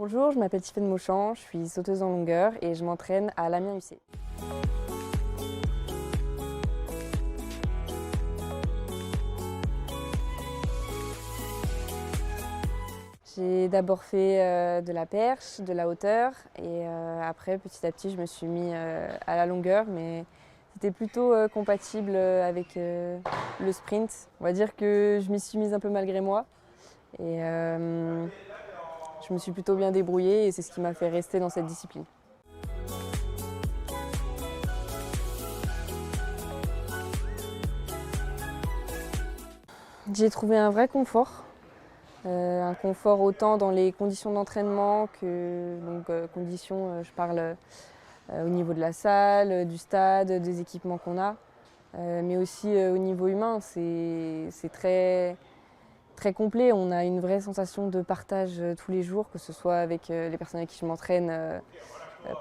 Bonjour, je m'appelle Tiffaine Mauchamp, je suis sauteuse en longueur et je m'entraîne à l'Amiens UC. J'ai d'abord fait de la perche, de la hauteur et après petit à petit je me suis mis à la longueur, mais c'était plutôt compatible avec le sprint. On va dire que je m'y suis mise un peu malgré moi et je me suis plutôt bien débrouillée et c'est ce qui m'a fait rester dans cette discipline. J'ai trouvé un vrai confort. Un confort autant dans les conditions d'entraînement que conditions, je parle au niveau de la salle, du stade, des équipements qu'on a, mais aussi au niveau humain, c'est très, très complet. On a une vraie sensation de partage tous les jours, que ce soit avec les personnes avec qui je m'entraîne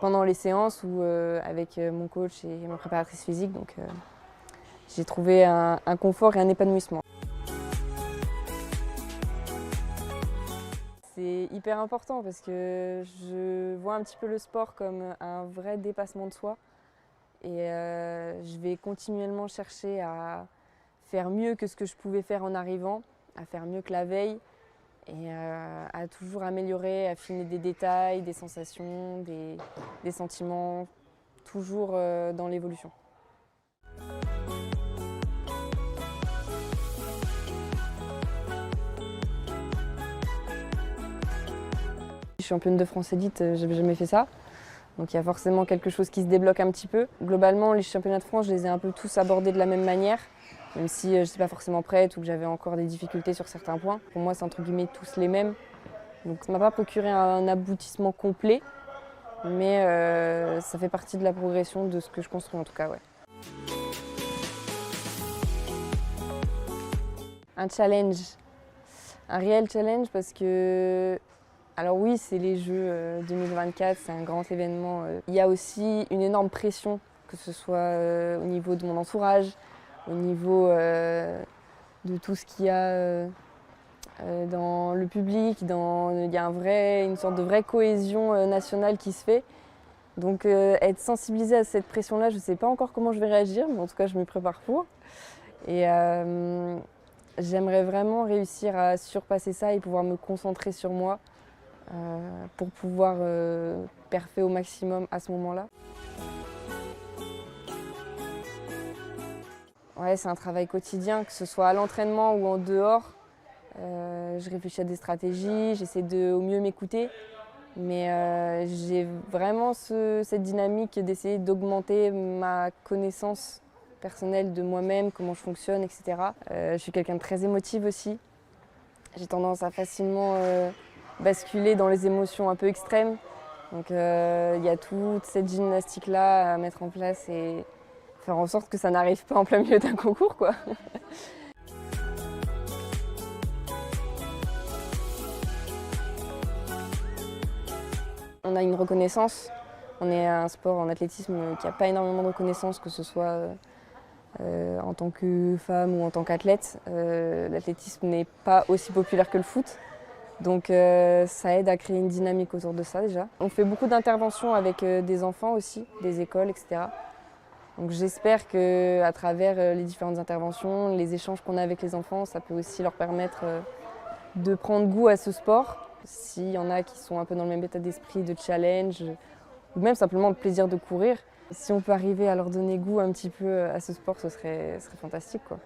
pendant les séances ou avec mon coach et ma préparatrice physique. Donc j'ai trouvé un confort et un épanouissement. C'est hyper important parce que je vois un petit peu le sport comme un vrai dépassement de soi et je vais continuellement chercher à faire mieux que ce que je pouvais faire en arrivant, à faire mieux que la veille et à toujours améliorer, affiner des détails, des sensations, des sentiments, toujours dans l'évolution. Je suis championne de France élite, j'avais jamais fait ça. Donc il y a forcément quelque chose qui se débloque un petit peu. Globalement, les championnats de France, je les ai un peu tous abordés de la même manière, même si je ne suis pas forcément prête ou que j'avais encore des difficultés sur certains points. Pour moi, c'est entre guillemets tous les mêmes. Donc ça ne m'a pas procuré un aboutissement complet, mais ça fait partie de la progression de ce que je construis en tout cas. Ouais. Un challenge, un réel challenge parce que alors oui, c'est les Jeux 2024, c'est un grand événement. Il y a aussi une énorme pression, que ce soit au niveau de mon entourage, au niveau de tout ce qu'il y a dans le public. Il y a une sorte de vraie cohésion nationale qui se fait. Donc être sensibilisée à cette pression-là, je ne sais pas encore comment je vais réagir, mais en tout cas je m'y prépare pour. Et j'aimerais vraiment réussir à surpasser ça et pouvoir me concentrer sur moi. Pour pouvoir perfer au maximum à ce moment-là. Ouais, c'est un travail quotidien, que ce soit à l'entraînement ou en dehors. Je réfléchis à des stratégies, j'essaie de au mieux m'écouter, mais j'ai vraiment cette dynamique d'essayer d'augmenter ma connaissance personnelle de moi-même, comment je fonctionne, etc. Je suis quelqu'un de très émotive aussi. J'ai tendance à facilement basculer dans les émotions un peu extrêmes. Donc il y a toute cette gymnastique-là à mettre en place et faire en sorte que ça n'arrive pas en plein milieu d'un concours, quoi. On a une reconnaissance. On est un sport en athlétisme qui n'a pas énormément de reconnaissance, que ce soit en tant que femme ou en tant qu'athlète. L'athlétisme n'est pas aussi populaire que le foot. Donc ça aide à créer une dynamique autour de ça déjà. On fait beaucoup d'interventions avec des enfants aussi, des écoles, etc. Donc j'espère qu'à travers les différentes interventions, les échanges qu'on a avec les enfants, ça peut aussi leur permettre de prendre goût à ce sport. S'il y en a qui sont un peu dans le même état d'esprit de challenge, ou même simplement le plaisir de courir, si on peut arriver à leur donner goût un petit peu à ce sport, ce serait fantastique, quoi.